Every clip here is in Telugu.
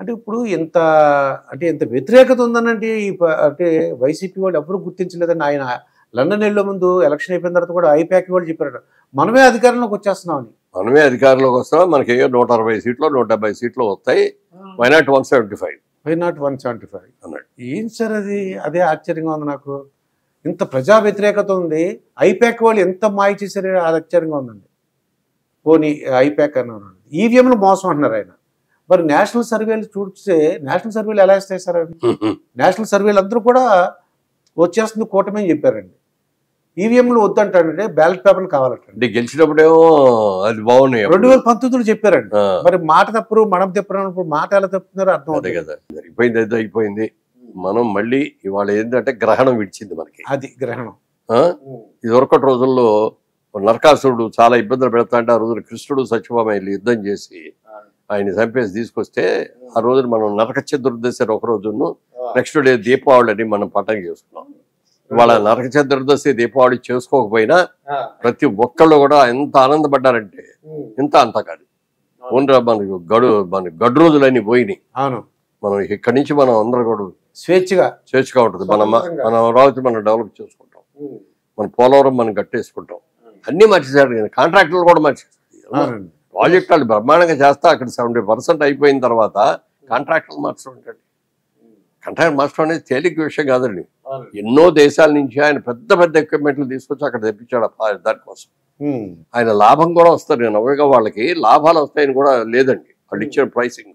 అంటే ఇప్పుడు ఎంత అంటే ఎంత వ్యతిరేకత ఉందనంటే అంటే వైసీపీ వాళ్ళు ఎవరు గుర్తించలేదండి. ఆయన లండన్ వెళ్ళే ముందు ఎలక్షన్ అయిపోయిన తర్వాత కూడా ఐపాక్ వాళ్ళు చెప్పారట మనమే అధికారంలోకి వచ్చేస్తున్నామని. మనమే అధికారంలోకి వస్తాం, మనకి 160 సీట్లు 170 సీట్లు వస్తాయి, వై నాట్ 175 అన్నాడు. ఏం సార్ అది? అదే ఆశ్చర్యంగా ఉంది నాకు. ఇంత ప్రజా వ్యతిరేకత ఉంది, ఐపాక్ వాళ్ళు ఎంత మాయ చేశారు, అది ఆశ్చర్యంగా ఉందండి. పోనీ ఐపాక్ అన్నారు, ఈవీఎంలు మోసం అంటున్నారు ఆయన. మరి నేషనల్ సర్వేలు చూస్తే నేషనల్ సర్వేలు ఎలా ఇస్తాయి సార్ అవి? నేషనల్ సర్వేలు అందరూ కూడా వచ్చేస్తుంది కూటమి అని చెప్పారండి. ఈవీఎంలు వద్దంటాడంటే బ్యాలెట్ పేపర్లు కావాలంటే గెలిచినప్పుడేమో అది బాగున్నాయి 2019 చెప్పారండి. మరి మాట తప్పరు మనం తప్పరు, మాట ఎలా తప్పుతున్నారో అర్థం అవుతుంది కదా. అయిపోయింది, అయితే అయిపోయింది. మనం మళ్ళీ ఇవాళ ఏంటంటే గ్రహణం విడిచింది మనకి. అది గ్రహణం. ఇదివరకటి రోజుల్లో నరకాసురుడు చాలా ఇబ్బందులు పెడతా అంటే ఆ రోజున కృష్ణుడు సత్యభామ యుద్ధం చేసి ఆయన చంపేసి తీసుకొస్తే ఆ రోజున మనం నరక చతుర్దశి ఒక రోజును, నెక్స్ట్ డే దీపావళి అని మనం పండగ చేసుకున్నాం. ఇవాళ నరక చతుర్దశి దీపావళి చేసుకోకపోయినా ప్రతి ఒక్కళ్ళు కూడా ఎంత ఆనందపడ్డారంటే ఇంత అంత కాదు. ఓన్రా మనకి గడు రోజులన్నీ పోయినాయి. మనం ఇక్కడి నుంచి మనం అందరూ కూడా స్వేచ్ఛగా ఉంటుంది. మన అమరావతి మనం డెవలప్ చేసుకుంటాం, మన పోలవరం మనం కట్టేసుకుంటాం, అన్ని మర్చిసారు. కాంట్రాక్టర్లు కూడా మర్చిస్తారు. ప్రాజెక్ట్ వాళ్ళు బ్రహ్మాండంగా చేస్తా అక్కడ 70% అయిపోయిన తర్వాత కాంట్రాక్టర్లు మార్చడం అంటే, కాంట్రాక్టర్ మార్చడం అనేది తేలిక విషయం కాదండి. ఎన్నో దేశాల నుంచి ఆయన పెద్ద పెద్ద ఎక్విప్మెంట్లు తీసుకొచ్చి అక్కడ తెప్పించాడు దానికోసం. ఆయన లాభం కూడా వస్తారు. నేను అవగా వాళ్ళకి లాభాలు వస్తాయని కూడా లేదండి వాళ్ళు ఇచ్చిన ప్రైసింగ్.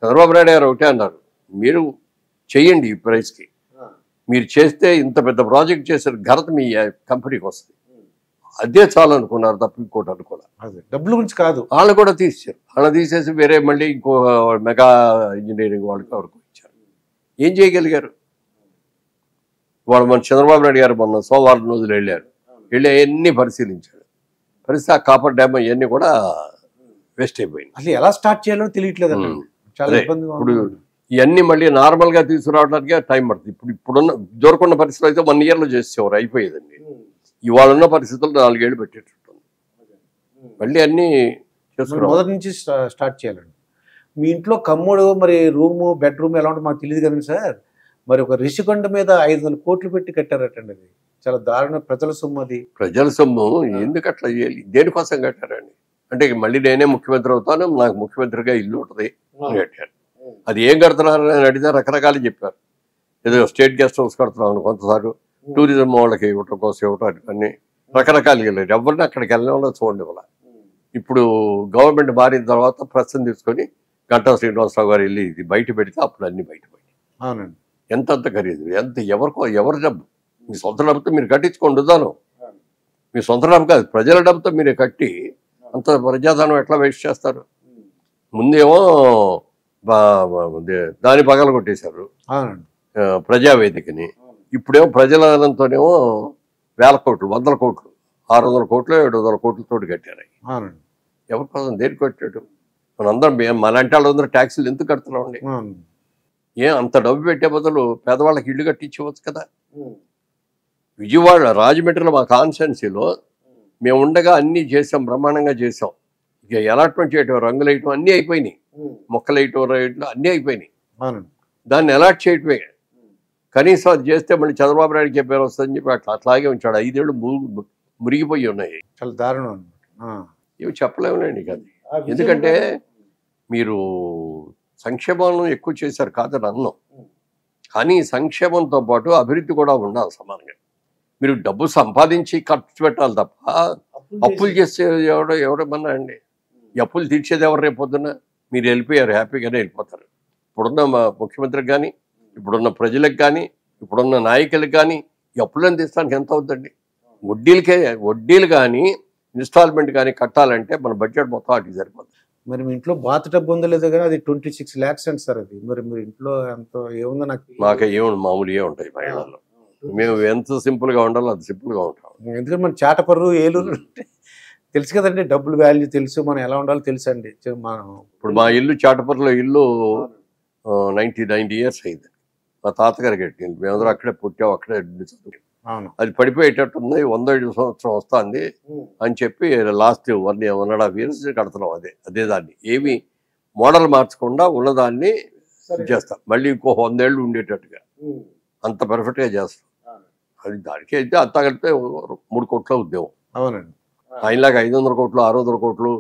చంద్రబాబు నాయుడు గారు ఒకటే అన్నారు, మీరు చెయ్యండి ఈ ప్రైస్కి, మీరు చేస్తే ఇంత పెద్ద ప్రాజెక్ట్ చేసే ఘనత మీ కంపెనీకి వస్తుంది. అదే చాలు అనుకున్నారు తప్ప ఇంకోటి అనుకోవాలి. డబ్బుల గురించి కాదు. వాళ్ళు కూడా తీసేశారు. వాళ్ళు తీసేసి వేరే మళ్ళీ ఇంకో మెగా ఇంజనీరింగ్ వాళ్ళకి ఎవరికి ఇచ్చారు. ఏం చేయగలిగారు? వాళ్ళు మన చంద్రబాబు నాయుడు గారు మొన్న సోమవారం రోజులు వెళ్ళి అన్ని పరిశీలించాడు. ఆ కాపర్ డ్యామ్ ఇవన్నీ కూడా వేస్ట్ అయిపోయింది. అసలు ఎలా స్టార్ట్ చేయాలో తెలియట్లేదు. ఇప్పుడు ఇవన్నీ మళ్ళీ నార్మల్గా తీసుకురావడానికి టైం పడుతుంది. ఇప్పుడున్న దొరకన్న పరిస్థితులు అయితే 1 yearలో చేసేవారు, అయిపోయేదండి. ఇవాళ ఉన్న పరిస్థితులు 4 ఏళ్ళు పెట్టేటట్టుంది. మళ్ళీ అన్నీ చేసుకున్నాం, మొదటి నుంచి స్టార్ట్ చేయాలండి. మీ ఇంట్లో కమ్ముడు మరి రూము బెడ్రూమ్ ఎలా ఉంటుంది మాకు తెలియదు కదండి సార్. మరి ఒక రిషికొండ మీద 500 కోట్లు పెట్టి కట్టారటండి. అది చాలా దారుణ. ప్రజల సొమ్ము. అది ప్రజల సొమ్ము. ఎందుకు అట్లా చేయాలి? దేనికోసం కట్టారండి? అంటే మళ్ళీ నేనే ముఖ్యమంత్రి అవుతాను, నాకు ముఖ్యమంత్రిగా ఇల్లు ఉంటుంది అని కట్టారు. అది ఏం కడుతున్నారు అని అడిగితే రకరకాలు చెప్పారు. ఏదో స్టేట్ గెస్ట్ హౌస్ కడుతున్నాను, కొంతసారి టూరిజం వాళ్ళకి ఇవ్వటం కోసం ఇవ్వటం, అన్ని రకరకాలుగా వెళ్ళారు. ఎవరిని అక్కడికి వెళ్ళిన చూడండి. వాళ్ళ ఇప్పుడు గవర్నమెంట్ మారిన తర్వాత ప్రశ్న తీసుకొని గంటా శ్రీనివాసరావు గారు వెళ్ళి ఇది బయట పెడితే అప్పుడు అన్ని బయటపడి. అవునండి. ఎంత ఖరీదు, ఎంత ఎవరి డబ్బు? మీ సొంత డబ్బుతో మీరు కట్టించుకోండి దాను. మీ సొంత డబ్బు కాదు, ప్రజల డబ్బుతో మీరు కట్టి అంత ప్రజాధనం ఎట్లా వేస్ట్ చేస్తారు? ముందేమో దాని పగల కొట్టేశారు ప్రజావేదికని. ఇప్పుడేమో ప్రజలతోనేమో 1000 కోట్లు 100 కోట్లు 600 కోట్లు 700 కోట్లతో కట్టారు. ఎవరి కోసం దేనికి కట్టాడు? మనందరం మనంటే వాళ్ళందరూ ట్యాక్సీలు ఎందుకు కడుతున్నామండి? అంత డబ్బు పెట్టే బదులు పేదవాళ్ళకి ఇల్లు కట్టించవచ్చు కదా. విజయవాడ రాజమండ్రిలో మా కాన్స్టిట్యున్సీలో మేము ఉండగా అన్నీ చేసాం, బ్రహ్మాండంగా చేసాం. ఇక అలాట్మెంట్ చేయటం, రంగులు వేయటం అన్నీ అయిపోయినాయి, మొక్కలు వేయటం అన్నీ అయిపోయినాయి. దాన్ని అలాట్ చేయటమే. కనీసం అది చేస్తే మళ్ళీ చంద్రబాబు నాయుడుకి పేరు వస్తుందని చెప్పి అట్లాగే ఉంచాడు. 5 ఏళ్ళు మురిగిపోయి ఉన్నాయి. చాలా దారుణం. ఏమి చెప్పలేములేండి అది. ఎందుకంటే మీరు సంక్షేమం ఎక్కువ చేశారు కాదని అన్నాం, కానీ సంక్షేమంతో పాటు అభివృద్ధి కూడా ఉండాలి సమానంగా. మీరు డబ్బు సంపాదించి ఖర్చు పెట్టాలి తప్ప అప్పులు చేస్తే ఎవరేమన్నా అండి? ఈ అప్పులు తీర్చేది ఎవరు? రేపు పొద్దున్న మీరు వెళ్ళిపోయారు, హ్యాపీగానే వెళ్ళిపోతారు. ఇప్పుడున్న ముఖ్యమంత్రికి కానీ, ఇప్పుడున్న ప్రజలకు కానీ, ఇప్పుడున్న నాయకులకు కానీ ఈ అప్పులను తీర్చడానికి ఎంత అవుతుందండి? వడ్డీలు కానీ ఇన్స్టాల్మెంట్ కానీ కట్టాలంటే మన బడ్జెట్ మొత్తం వాటికి సరిపోతుంది. మరి మీ ఇంట్లో బాత్ టబ్ ఉందో లేదో కానీ అది 26 lakhs అండి సార్. అది మరి మీరు ఇంట్లో ఎంతో ఏముందో మాకు ఏముంది, మామూలుగా ఉంటాయి మహిళల్లో. మేము ఎంత సింపుల్గా ఉండాలో అది సింపుల్గా ఉంటాం. ఎందుకంటే మన చాటపర్రు ఏలూరు తెలుసు కదండి, డబ్బులు వాల్యూ తెలుసు, మనం ఎలా ఉండాలో తెలుసు అండి. మనం ఇప్పుడు మా ఇల్లు చాటపర్రులో ఇల్లు 90 years అయింది. మా తాతగారు కట్టింది. మేమందరూ అక్కడే పుట్టాం, అక్కడే చదువు. అది పడిపోయేటట్టుంది, 105 సంవత్సరం వస్తుంది అని చెప్పి లాస్ట్ 1.5 years కడుతున్నాం. అదే దాన్ని ఏమి మోడల్ మార్చకుండా ఉన్నదాన్ని చేస్తాం, మళ్ళీ ఇంకో 100 ఏళ్ళు ఉండేటట్టుగా అంత పర్ఫెక్ట్గా చేస్తాం. అది దానికి అయితే అంతా కలిపితే 3 కోట్ల ఉద్యమం. అవునండి. ఆయనలాగా 500 కోట్లు 600 కోట్లు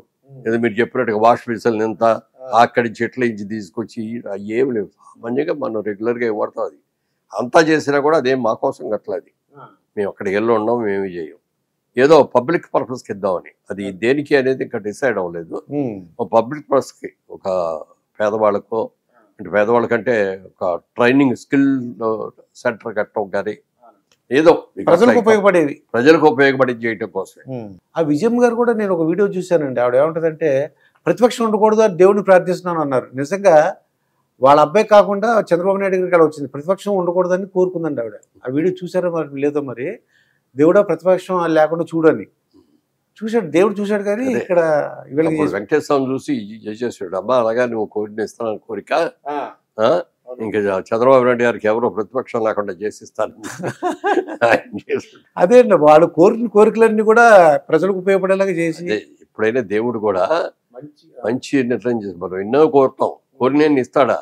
ఏదో మీరు చెప్పినట్టుగా వాష్ బేసిన్ ఎంత అక్కడి చెట్ల నుంచి తీసుకొచ్చి ఏమి లేవు. సామాన్యంగా మనం రెగ్యులర్గా ఇవ్వడతాం. అది అంతా చేసినా కూడా అదేం మా కోసం కట్టలేదు. మేము అక్కడికి వెళ్ళి ఉన్నాం, మేమేమి చేయం, ఏదో పబ్లిక్ పర్పస్కి ఇద్దామని. అది దేనికి అనేది ఇంకా డిసైడ్ అవ్వలేదు. పబ్లిక్ పర్పస్కి ఒక పేదవాళ్ళకో అంటే పేదవాళ్ళకంటే ఒక ట్రైనింగ్ స్కిల్ సెంటర్ కట్టడం కానీ ఏదో ప్రజలకు ఉపయోగపడి చేయటం కోసం. ఆ విజయం గారు కూడా నేను ఒక వీడియో చూశానండి. ఆవిడ ఏమంటదంటే ప్రతిపక్షం ఉండకూడదు అని దేవుడిని ప్రార్థిస్తున్నాను అన్నారు. నిజంగా వాళ్ళ అబ్బాయి కాకుండా చంద్రబాబు నాయుడు గారికి వచ్చింది, ప్రతిపక్షం ఉండకూడదని కోరుకుందండి ఆవిడ. ఆ వీడియో చూసారో మరి లేదో, మరి దేవుడా ప్రతిపక్షం లేకుండా చూడని చూశాడు, దేవుడు చూశాడు. కానీ ఇక్కడ వెంకటేశ్వరం చూసి చేసేసాడు, అమ్మా అలాగా నువ్వు కోరిన ఇస్తాను కోరిక, ఇంకా చంద్రబాబు నాయుడు గారికి ఎవరో ప్రతిపక్షం లేకుండా చేసిస్తాను. అదే అండి, వాళ్ళు కోరిన కోరికలన్నీ కూడా ప్రజలకు ఉపయోగపడేలాగా చేసి. ఎప్పుడైనా దేవుడు కూడా మంచి నిర్ణయం చేసి మనం ఎన్నో కోరుతాం, కోరిన ఇస్తాడా?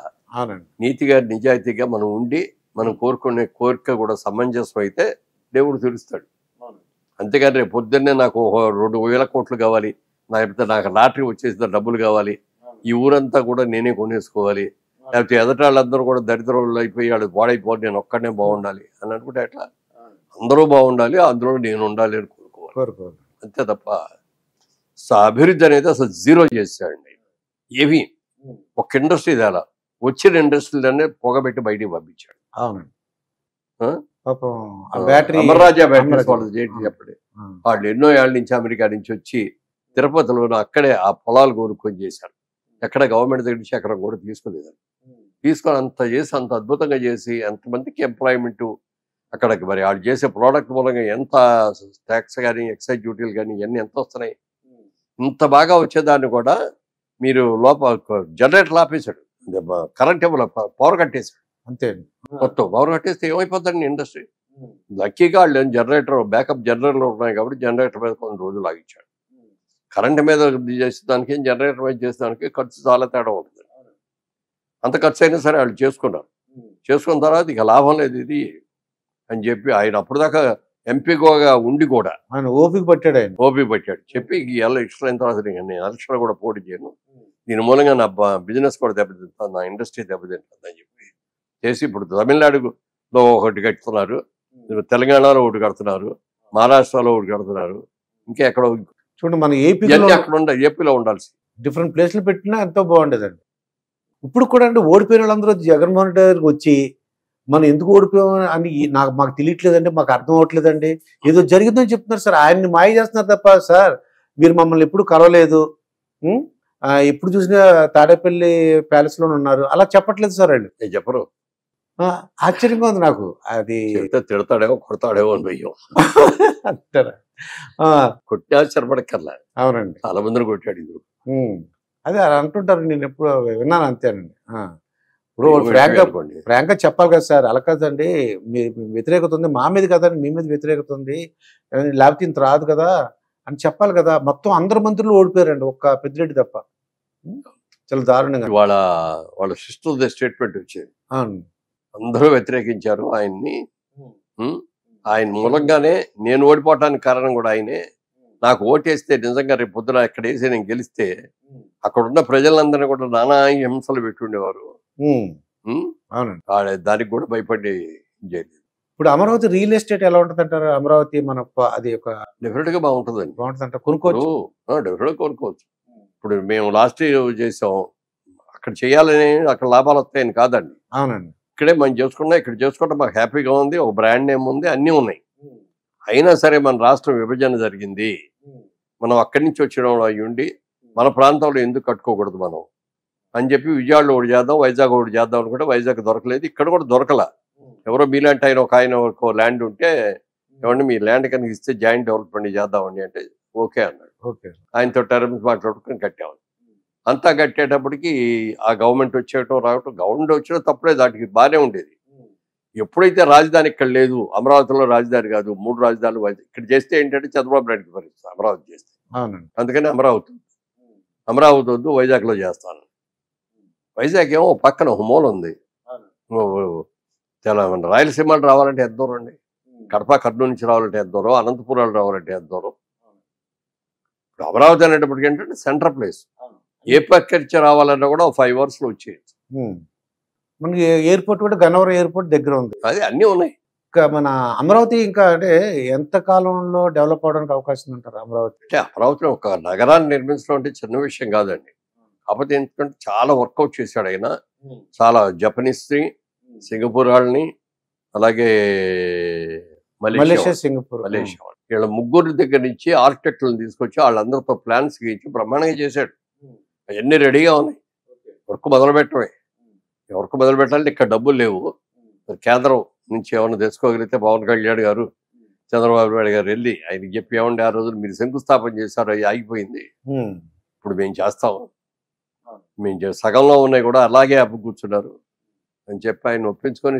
నీతిగా నిజాయితీగా మనం ఉండి మనం కోరుకునే కోరిక కూడా సమంజసం అయితే దేవుడు తెలుస్తాడు. అంతేగాని రేపు పొద్దున్నే నాకు 2,000 కోట్లు కావాలి, లేకపోతే నాకు లాటరీ వచ్చేసిన డబ్బులు కావాలి, ఈ ఊరంతా కూడా నేనే కొనేసుకోవాలి, లేకపోతే ఎదటాళ్ళందరూ కూడా దరిద్రులు అయిపోయి వాళ్ళు పాడైపోవాలి, నేను ఒక్కడనే బాగుండాలి అని అనుకుంటే ఎట్లా? అందరూ బాగుండాలి, అందులో నేను ఉండాలి అని కోరుకోవాలి. అంతే తప్ప అభివృద్ధి అనేది అసలు జీరో చేశాడండి. ఏవి ఒక ఇండస్ట్రీ తేలా, వచ్చిన ఇండస్ట్రీలనే పొగబెట్టి బయటికి పంపించాడు. అమర్రాజా బ్యాటరీస్ వాళ్ళు చెప్పండి, వాళ్ళు ఎన్నో ఏళ్ళ నుంచి అమెరికా నుంచి వచ్చి తిరుపతిలోనూ అక్కడే ఆ పొలాలు కోరుకొని చేశారు. ఎక్కడ గవర్నమెంట్ దగ్గర నుంచి ఎక్కడ కూడా తీసుకోలేదని, తీసుకొని అంత చేసి అంత అద్భుతంగా చేసి ఎంతమందికి ఎంప్లాయ్మెంట్ అక్కడికి. మరి వాళ్ళు చేసే ప్రోడక్ట్ మూలంగా ఎంత ట్యాక్స్ కానీ ఎక్సైజ్ డ్యూటీలు కానీ ఇవన్నీ ఎంత వస్తున్నాయి. ఇంత బాగా వచ్చేదాన్ని కూడా మీరు జనరేటర్ ఆపేశాడు, కరెంట్ ఇవ్వాలి, పవర్ కట్టేశాడు. అంతే, మొత్తం పవర్ కట్టేస్తే ఏమైపోతుందండి ఇండస్ట్రీ. లక్కీగా వాళ్ళు జనరేటర్ బ్యాకప్ జనరేటర్లు ఉన్నాయి కాబట్టి జనరేటర్ మీద కొన్ని రోజులు ఆగించాడు. కరెంట్ మీద చేసేదానికి జనరేటర్ మీద చేసేదానికి ఖర్చు చాలా తేడా ఉంటుంది. అంత ఖర్చు అయినా సరే వాళ్ళు చేసుకున్నారు. చేసుకున్న తర్వాత ఇక లాభం లేదు ఇది అని చెప్పి ఆయన అప్పుడు దాకా ఎంపీగా ఉండి కూడా ఆయన ఓపిక పట్టాడు. చెప్పి ఎలక్షన్ అయిన తర్వాత నేను ఎలక్షన్ కూడా పోటీ చేయను, దీని మూలంగా నా బిజినెస్ కూడా దెబ్బతింటాను, నా ఇండస్ట్రీ దెబ్బతింటుంది అని చెప్పి చేసి ఇప్పుడు తమిళనాడులో ఒకటి కడుతున్నారు, తెలంగాణలో ఒకటి కడుతున్నారు, మహారాష్ట్రలో ఒకటి కడుతున్నారు, ఇంకా ఎక్కడో చూడండి. మన ఏపీలో ఉండాల్సి డిఫరెంట్ ప్లేస్లు పెట్టినా ఎంతో బాగుండేదండి. ఇప్పుడు కూడా అంటే ఓడిపోయిన వాళ్ళందరూ జగన్మోహన్ రెడ్డి గారికి వచ్చి మనం ఎందుకు ఓడిపోయామని అని మాకు తెలియట్లేదండి, మాకు అర్థం అవ్వట్లేదండి, ఏదో జరిగిందని చెప్తున్నారు సార్. ఆయన్ని మాయ చేస్తున్నారు తప్ప సార్ మీరు మమ్మల్ని ఎప్పుడు కలవలేదు, ఎప్పుడు చూసినా తాడేపల్లి ప్యాలెస్లోనే ఉన్నారు అలా చెప్పట్లేదు సార్. వాళ్ళు చెప్పరు. ఆశ్చర్యంగా ఉంది నాకు. అది తిడతాడేమో కొడతాడేమో అని భయం. అంటారా? కొట్టి ఆశ్చర్యపడక్కర్లా. అవునండి, చాలా మందిని కొట్టాడు ఇది. అదే అలా అంటుంటారు, నేను ఎప్పుడు విన్నాను అంతేనండి. ఇప్పుడు ఫ్రాంక్గా చెప్పాలి కదా సార్, అలా కదండి, మీ వ్యతిరేకత ఉంది మా మీద కదండి, మీ మీద వ్యతిరేకత ఉంది, లేకపోతే ఇంత రాదు కదా అని చెప్పాలి కదా. మొత్తం అందరు మంత్రులు ఓడిపోయారండి, ఒక్క పెద్దిరెడ్డి తప్ప. చాలా దారుణంగా వాళ్ళ సిస్టర్ స్టేట్మెంట్ వచ్చేది, అందరూ వ్యతిరేకించారు ఆయన్ని, ఆయన మూలంగానే నేను ఓడిపోవటానికి కారణం కూడా ఆయనే, నాకు ఓటేస్తే నిజంగా రేపు పొద్దున ఎక్కడ వేసి నేను గెలిస్తే అక్కడ ఉన్న ప్రజలందరినీ కూడా నానా హింసలు పెట్టుండేవారు. దానికి కూడా భయపడి చేయలేదు. ఇప్పుడు అమరావతి రియల్ ఎస్టేట్ ఎలా ఉంటుంది అంటారు? అమరావతి మన అది ఒక డెఫినెట్ గా బాగుంటుందండి. బాగుంటుంది అంట, కొనుక్కోవచ్చు, డెఫినెట్ గా కొనుక్కోవచ్చు. ఇప్పుడు మేము లాస్ట్ ఇయర్ చేసాం, అక్కడ చేయాలని అక్కడ లాభాలు వస్తాయని కాదండి. అవునండి, ఇక్కడే మనం చేసుకున్నా, ఇక్కడ చేసుకుంటే మాకు హ్యాపీగా ఉంది, ఒక బ్రాండ్ నేమ్ ఉంది, అన్నీ ఉన్నాయి. అయినా సరే మన రాష్ట్రం విభజన జరిగింది, మనం అక్కడి నుంచి వచ్చిన అయ్యి ఉండి మన ప్రాంతంలో ఎందుకు కట్టుకోకూడదు మనం అని చెప్పి విజయవాడలో ఒకటి చేద్దాం, వైజాగ్ ఒకటి చేద్దాం అనుకుంటే వైజాగ్ దొరకలేదు, ఇక్కడ కూడా దొరకలా. ఎవరో మీలాంటి ఆయన ఒక ల్యాండ్ ఉంటే ఏమంటే మీ ల్యాండ్ కనుక ఇస్తే జాయింట్ డెవలప్మెంట్ చేద్దామండి అంటే ఓకే అన్నాడు. ఆయనతో టర్మ్స్ మాట్లాడుకుని కట్టామని. అంతా కట్టేటప్పటికి ఆ గవర్నమెంట్ వచ్చేయటం రావటం, గవర్నమెంట్ వచ్చినా తప్పుడే, దానికి బాగానే ఉండేది. ఎప్పుడైతే రాజధాని ఇక్కడ లేదు, అమరావతిలో రాజధాని కాదు, 3 రాజధానులు ఇక్కడ చేస్తే ఏంటంటే చంద్రబాబు నాయుడుకి పరిస్థితి అమరావతి చేస్తే. అందుకని అమరావతి వద్దు, వైజాగ్లో చేస్తాను. వైజాగ్ ఏమో పక్కన ఒక మూల ఉంది. రాయలసీమలు రావాలంటే ఎంత దూరం అండి? కడప కర్నూలు నుంచి రావాలంటే ఎంత దూరం? అనంతపురాలు రావాలంటే ఎంత దూరం? ఇప్పుడు అమరావతి అనేటప్పటికి ఏంటంటే సెంటర్ ప్లేస్. ఏ పక్కరించి రావాలన్నా కూడా 5 hours వచ్చేయచ్చు. మనకి ఎయిర్పోర్ట్ కూడా గన్నవరం ఎయిర్పోర్ట్ దగ్గర ఉంది. అది అన్నీ ఉన్నాయి. ఇంకా మన అమరావతి ఇంకా అంటే ఎంత కాలంలో డెవలప్ అవడానికి అవకాశం అంటారు అమరావతి? అంటే అమరావతిలో ఒక నగరాన్ని నిర్మించడం అంటే చిన్న విషయం కాదండి. కాకపోతే ఏంటంటే చాలా వర్కౌట్ చేశాడు ఆయన. చాలా జపనీస్ని, సింగపూర్ వాళ్ళని, అలాగే మలేషియా, సింగపూర్, మలేషియా వీళ్ళ ముగ్గురు దగ్గర నుంచి ఆర్కిటెక్టులను తీసుకొచ్చి వాళ్ళందరితో ప్లాన్స్ గీయించి బ్రహ్మాండంగా చేశాడు. అవన్నీ రెడీగా ఉన్నాయి. వర్క్ మొదలు పెట్టడమే. వర్క్ మొదలు పెట్టాలంటే ఇక్కడ డబ్బులు లేవు. కేంద్రం నుంచి ఏమన్నా తెచ్చుకోగలిగితే పవన్ కళ్యాణ్ గారు, చంద్రబాబు నాయుడు గారు వెళ్ళి ఆయనకి చెప్పి ఏమండి ఆ రోజులు మీరు శంకుస్థాపన చేశారు, అది ఆగిపోయింది, ఇప్పుడు మేము చేస్తాం, మేము సగంలో ఉన్నాయి కూడా అలాగే అప్పు కూర్చున్నారు అని చెప్పి ఆయన ఒప్పించుకొని